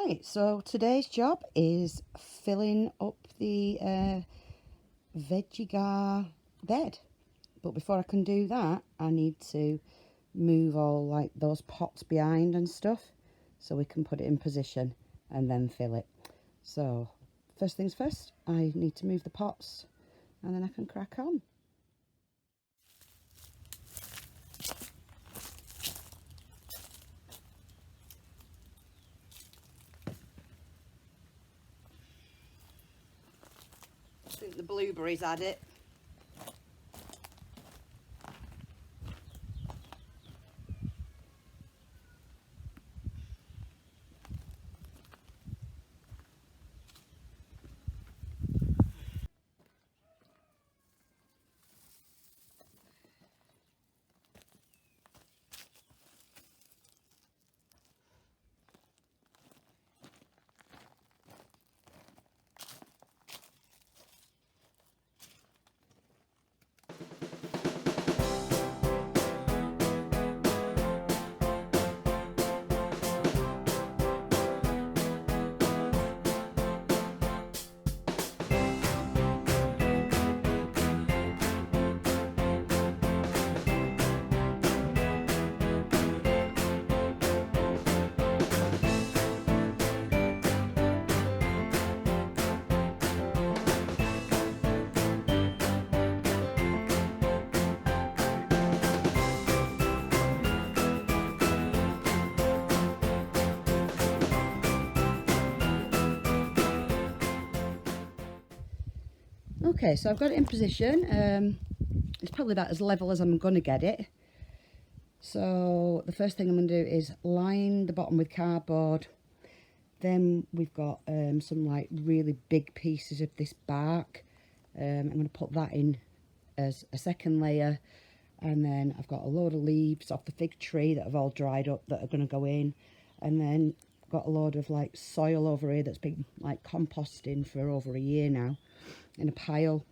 Right, so today's job is filling up the veggie bed. But before I can do that, I need to move all like those pots behind and stuff so we can put it in position and then fill it. So first things first, I need to move the pots and then I can crack on. I think the blueberries had it. Okay, so I've got it in position. It's probably about as level as I'm going to get it. So the first thing I'm going to do is line the bottom with cardboard. Then we've got some like really big pieces of this bark. I'm going to put that in as a second layer. And then I've got a load of leaves off the fig tree that have all dried up that are going to go in. And then I've got a load of like soil over here that's been like composting for over a year now in a pile,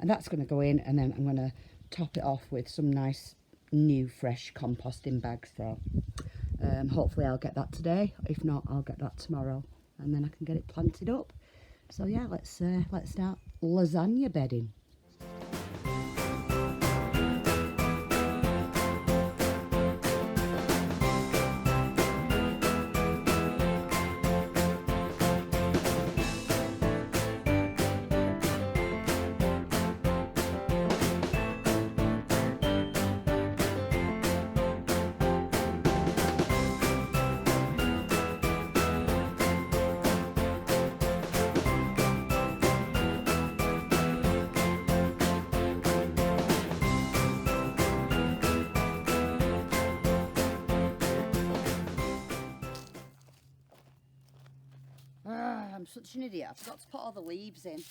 and that's going to go in, and then I'm going to top it off with some nice new fresh composting bags. So hopefully I'll get that today. If not, I'll get that tomorrow, and then I can get it planted up. So yeah, let's start lasagna bedding. I'm such an idiot. I forgot to put all the leaves in.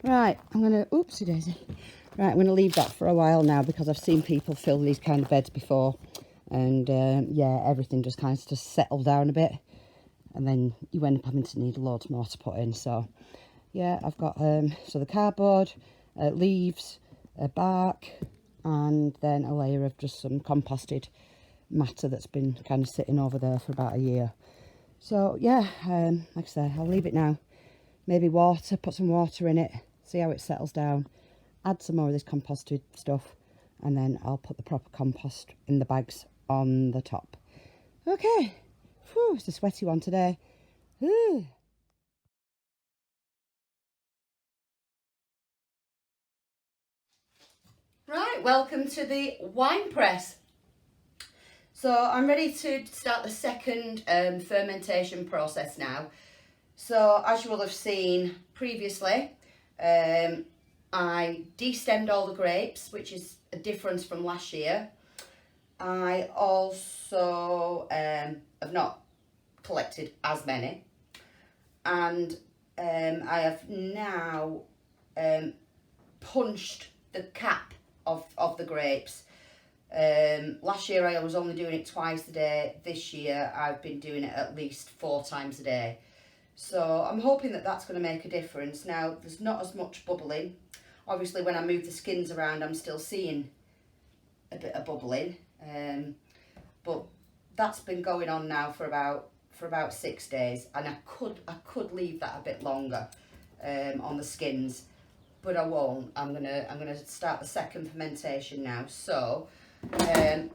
Right, I'm going to, oopsie daisy. Right, I'm going to leave that for a while now because I've seen people fill these kind of beds before. And yeah, everything just kind of just settled down a bit. and then you end up having to need loads more to put in. So yeah, I've got so the cardboard, leaves, bark, and then a layer of just some composted matter that's been kind of sitting over there for about a year. So yeah, like I say, I'll leave it now. Maybe water, put some water in it, see how it settles down, add some more of this composted stuff, and then I'll put the proper compost in the bags on the top. Okay, whew, it's a sweaty one today. Whew. Right, welcome to the wine press. So I'm ready to start the second fermentation process now. So as you will have seen previously, I destemmed all the grapes, which is a difference from last year. I also have not collected as many, and I have now punched the cap of the grapes. Last year I was only doing it twice a day. This year I've been doing it at least 4 times a day. So I'm hoping that that's going to make a difference. Now there's not as much bubbling. Obviously when I move the skins around I'm still seeing a bit of bubbling. But that's been going on now for about 6 days, and I could leave that a bit longer on the skins, but I won't. I'm gonna start the second fermentation now. So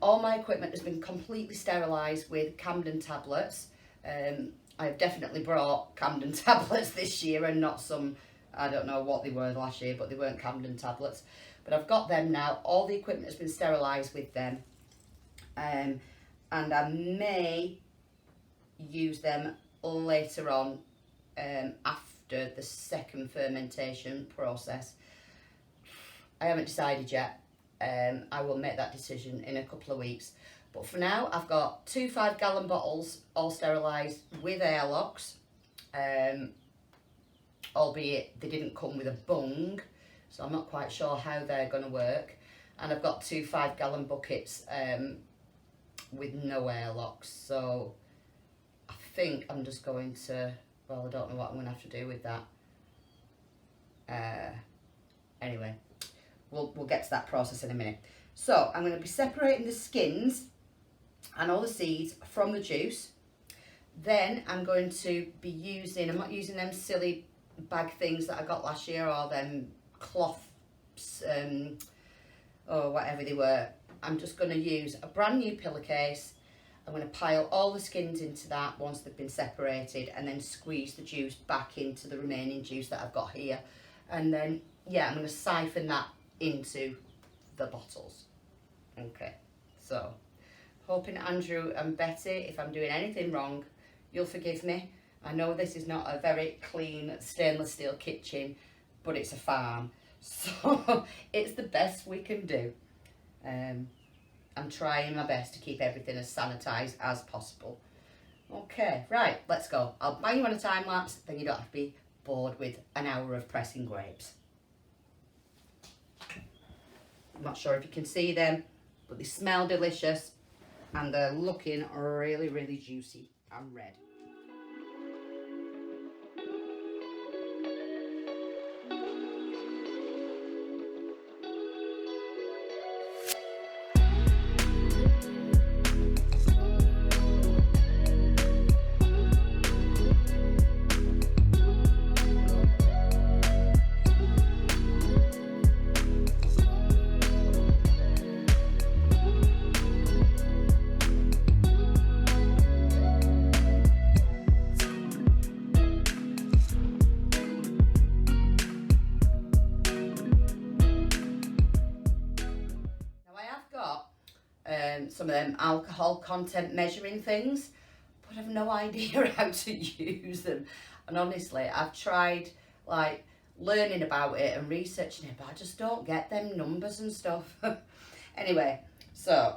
all my equipment has been completely sterilised with Camden tablets. I've definitely brought Camden tablets this year and not some, I don't know what they were last year, but they weren't Camden tablets. But I've got them now. All the equipment has been sterilised with them. And I may use them later on after the second fermentation process. I haven't decided yet. I will make that decision in a couple of weeks. But for now, I've got 2 5-gallon bottles, all sterilised with airlocks. Albeit they didn't come with a bung, so I'm not quite sure how they're going to work. And I've got 2 5-gallon buckets with no airlocks. So I think I'm just going to, well, I don't know what I'm going to have to do with that. Anyway, we'll get to that process in a minute. So I'm going to be separating the skins and all the seeds from the juice. Then I'm going to be using, I'm not using them silly bag things that I got last year, or them cloths, or whatever they were. I'm just going to use a brand new pillowcase. I'm going to pile all the skins into that once they've been separated, and then squeeze the juice back into the remaining juice that I've got here. And then, yeah, I'm going to siphon that into the bottles. Okay, so hoping Andrew and Betty, if I'm doing anything wrong, you'll forgive me. I know this is not a very clean stainless steel kitchen, but it's a farm, so it's the best we can do. I'm trying my best to keep everything as sanitised as possible. Okay, right, let's go. I'll bang you on a time lapse, then you don't have to be bored with an hour of pressing grapes. I'm not sure if you can see them, but they smell delicious and they're looking really, really juicy and red. Some of them alcohol content measuring things, but I've no idea how to use them. And honestly, I've tried like learning about it and researching it, but I just don't get them numbers and stuff. Anyway, so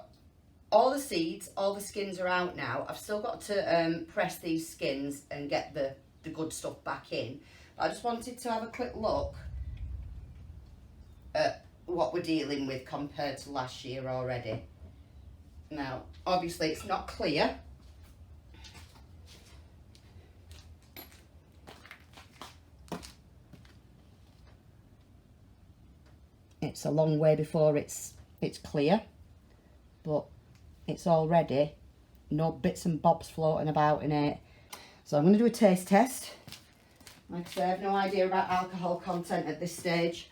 all the seeds, all the skins are out now. I've still got to press these skins and get the good stuff back in. But I just wanted to have a quick look at what we're dealing with compared to last year already. Now, obviously it's not clear, It's a long way before it's clear, but it's already no bits and bobs floating about in it. So I'm going to do a taste test. Like I say, I have no idea about alcohol content at this stage.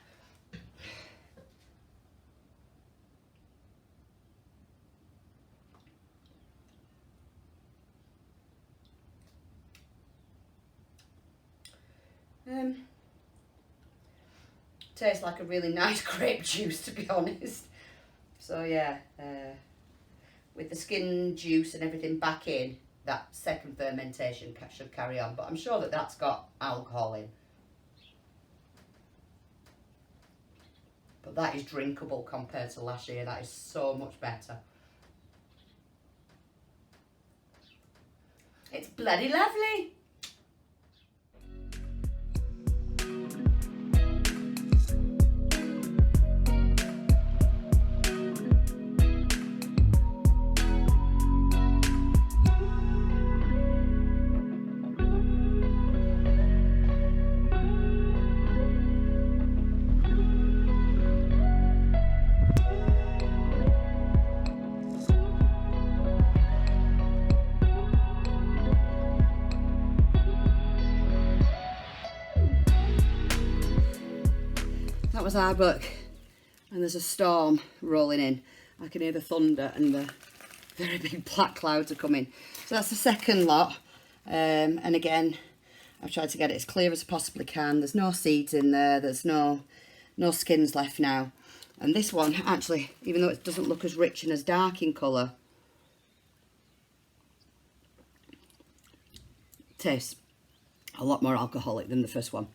Tastes like a really nice grape juice, to be honest. So yeah, with the skin juice and everything back in, that second fermentation should carry on. But I'm sure that that's got alcohol in. But that is drinkable compared to last year. That is so much better. It's bloody lovely. That was hard work, and there's a storm rolling in. I can hear the thunder and the very big black clouds are coming. So that's the second lot, and again I've tried to get it as clear as I possibly can. There's no seeds in there, there's no skins left now. And this one actually, even though it doesn't look as rich and as dark in colour, tastes a lot more alcoholic than the first one.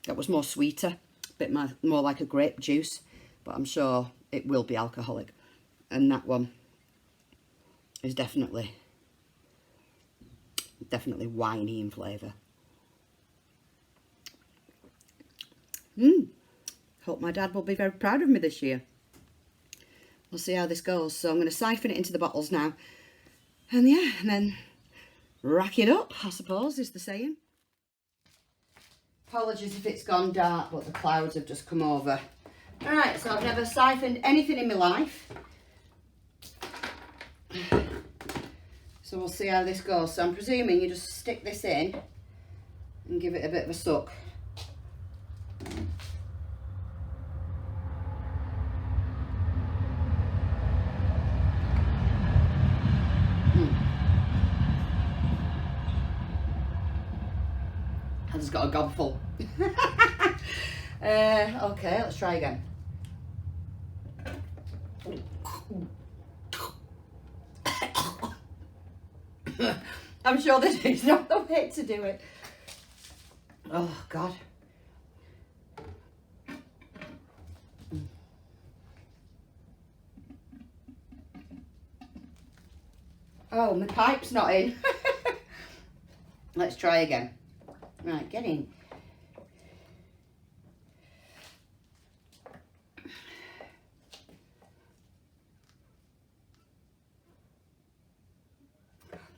That was more sweeter, a bit more like a grape juice, but I'm sure it will be alcoholic. And that one is definitely winey in flavour. Hope my dad will be very proud of me this year. We'll see how this goes. So I'm going to siphon it into the bottles now. And yeah, and then rack it up, I suppose, is the saying. Apologies if it's gone dark, but the clouds have just come over. Alright, so I've never siphoned anything in my life. So we'll see how this goes. So I'm presuming you just stick this in and give it a bit of a suck. I just got a gobful. Okay, let's try again. I'm sure this is not the way to do it. Oh, God. Oh, my pipe's not in. Let's try again. Right, get in.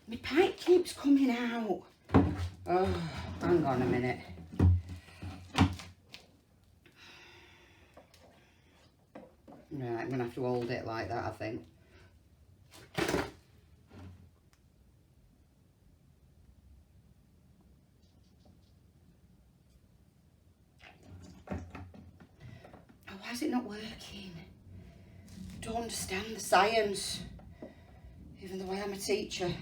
My pipe keeps coming out. Oh, hang on a minute. Right, I'm going to have to hold it like that, I think. Oh, why is it not working? I don't understand the science, even though I am a teacher.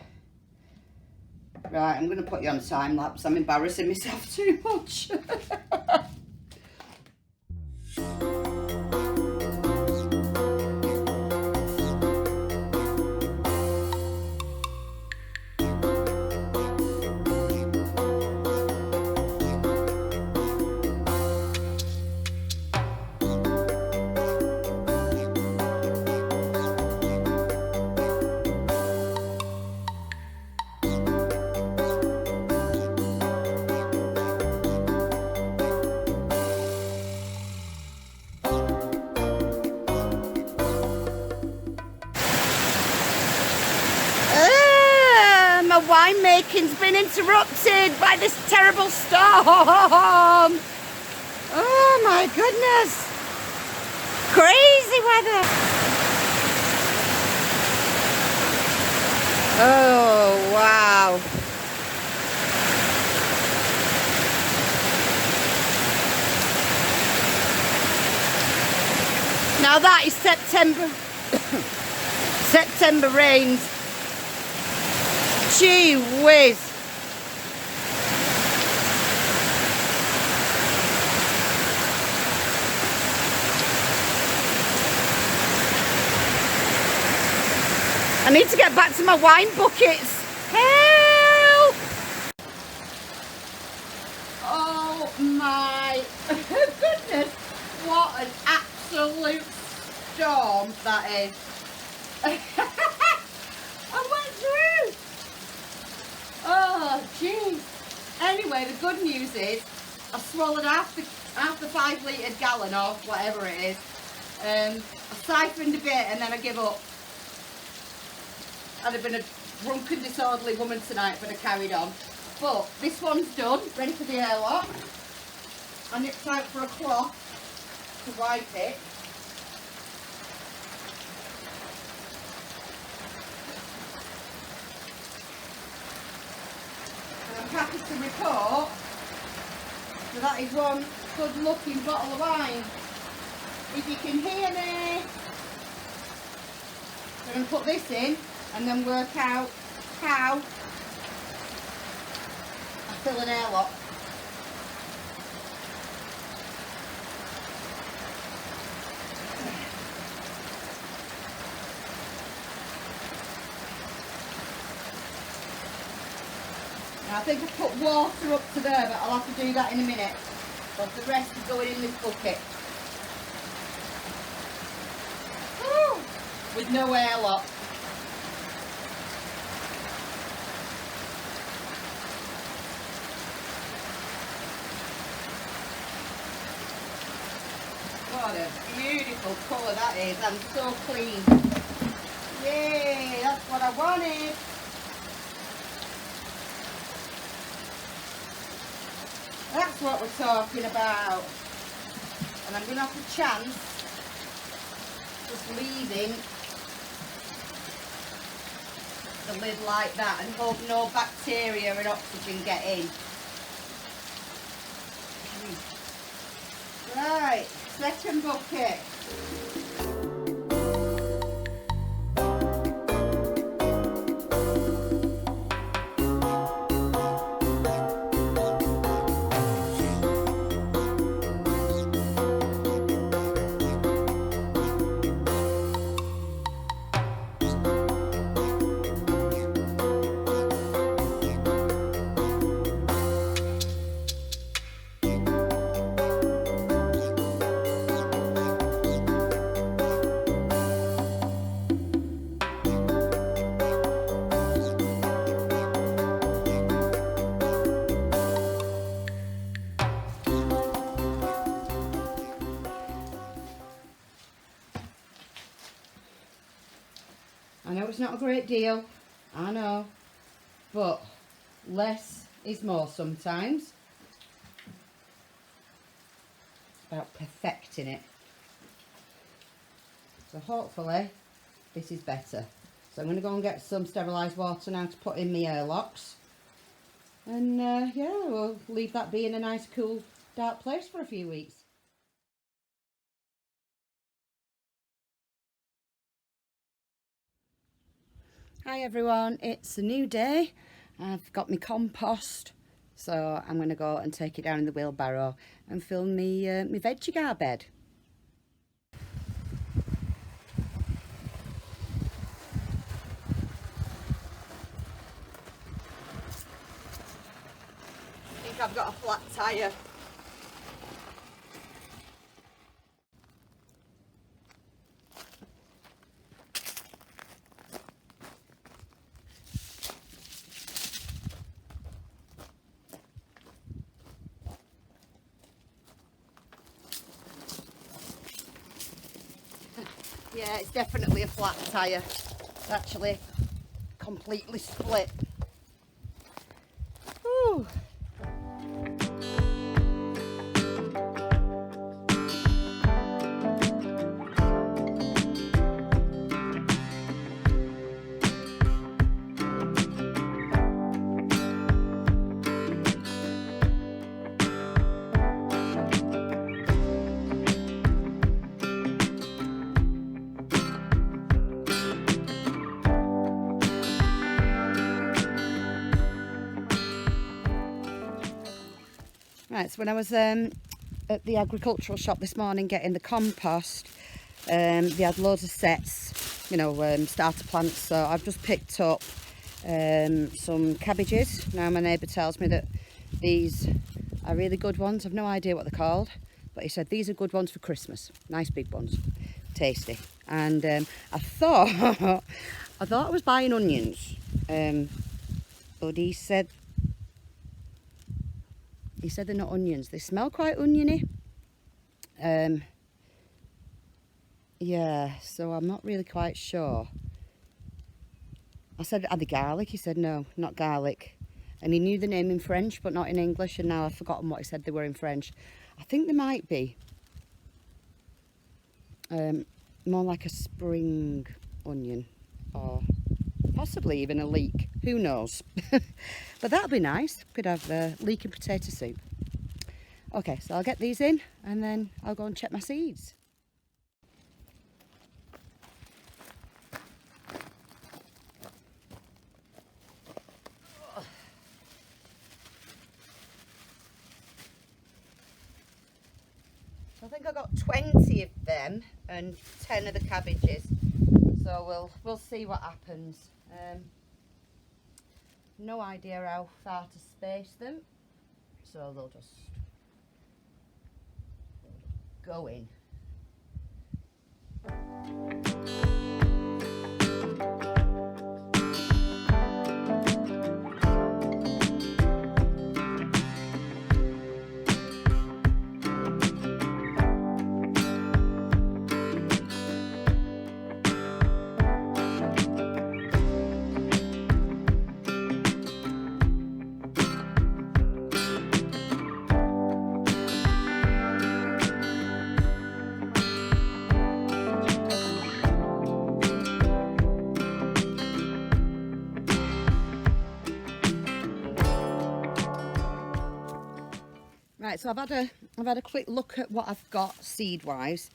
Right, I'm going to put you on time lapse. I'm embarrassing myself too much. Winemaking's been interrupted by this terrible storm. Oh my goodness. Crazy weather. Oh, wow. Now that is September. September rains. Gee whiz. I need to get back to my wine buckets. Help! Oh my goodness. What an absolute storm that is. I went through. Oh jeez. Anyway, the good news is I swallowed half the 5 litre gallon or whatever it is. I siphoned a bit and then I give up. I'd have been a drunken, disorderly woman tonight if I'd have carried on. But this one's done, ready for the airlock. And it's out for a cloth to wipe it. And I'm happy to report that that is one good looking bottle of wine. If you can hear me, I'm going to put this in and then work out how I fill an airlock. Now I think I put water up to there, but I'll have to do that in a minute. But the rest is going in this bucket. Woo! With no airlock. What a beautiful colour that is, and so clean. Yay, that's what I wanted. That's what we're talking about. And I'm going to have a chance just leaving the lid like that and hope no bacteria and oxygen get in. Right, second bucket. I know it's not a great deal, I know, but less is more sometimes. It's about perfecting it. So hopefully this is better. So I'm going to go and get some sterilised water now to put in my airlocks. And yeah, we'll leave that be in a nice cool dark place for a few weeks. Hi everyone, it's a new day. I've got my compost, so I'm going to go and take it down in the wheelbarrow and fill me my veggie bed. I think I've got a flat tyre. Yeah, it's definitely a flat tyre. It's actually completely split. Whew. Right, so when I was at the agricultural shop this morning getting the compost, they had loads of sets, you know, starter plants. So I've just picked up some cabbages. Now my neighbour tells me that these are really good ones. I've no idea what they're called, but he said these are good ones for Christmas. Nice big ones, tasty. And I thought I was buying onions, but he said they're not onions. They smell quite oniony. Yeah, so I'm not really quite sure. I said, are they garlic? He said, no, not garlic. And he knew the name in French, but not in English, and now I've forgotten what he said they were in French. I think they might be more like a spring onion, or possibly even a leek. Who knows? But that'll be nice. Could have leek and potato soup. Okay, so I'll get these in, and then I'll go and check my seeds. So I think I got 20 of them and 10 of the cabbages. So we'll see what happens. No idea how far to space them, so they'll just go in. Right, so I've had a quick look at what I've got seed wise.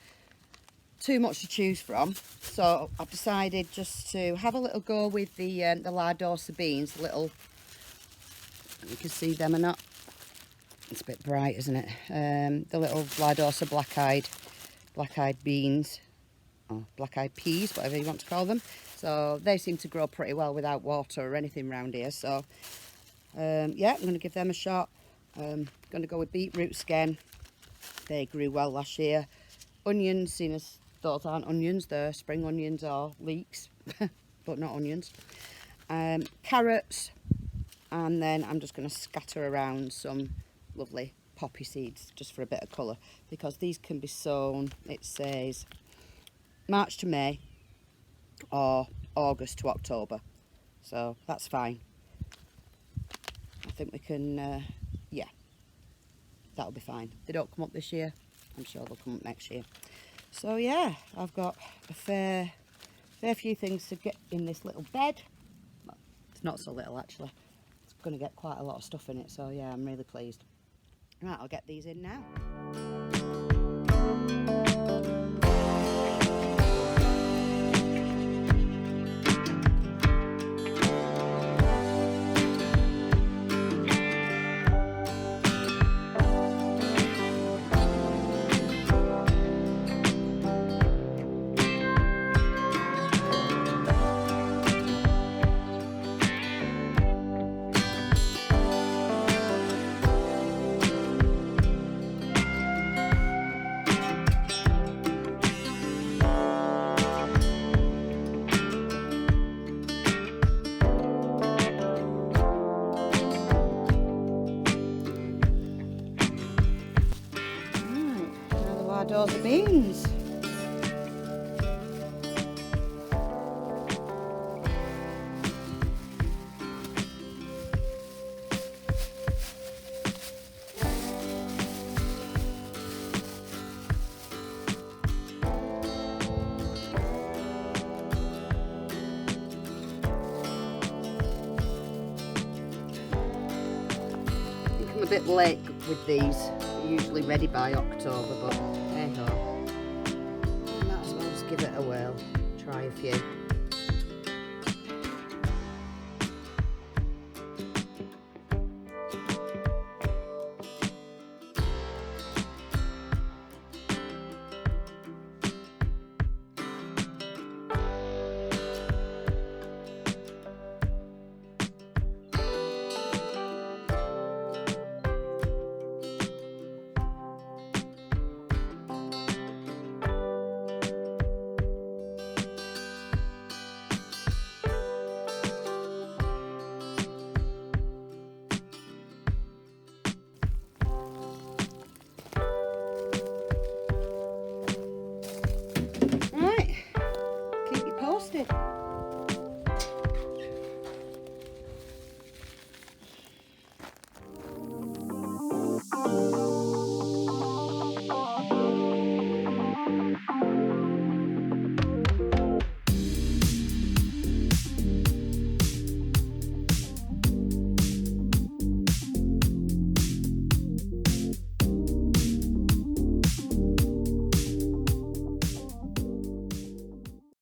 Too much to choose from, so I've decided just to have a little go with the Lardosa beans. The little, you can see them or not. It's a bit bright, isn't it? The little Lardosa black-eyed beans, or black-eyed peas, whatever you want to call them. So they seem to grow pretty well without water or anything around here. So yeah, I'm going to give them a shot. Going to go with beetroot skin. They grew well last year. Onions, seen as those aren't onions, they're spring onions or leeks, but not onions. Carrots, and then I'm just going to scatter around some lovely poppy seeds just for a bit of colour, because these can be sown, it says March to May or August to October, so that's fine. I think we can yeah, that'll be fine. If they don't come up this year, I'm sure they'll come up next year. So yeah, I've got a fair few things to get in this little bed. Well, it's not so little actually. It's going to get quite a lot of stuff in it, so yeah, I'm really pleased. Right, I'll get these in now. Those are beans. I think I'm a bit late with these. They're usually ready by October, but hey ho. Might as well just give it a whirl. Try a few.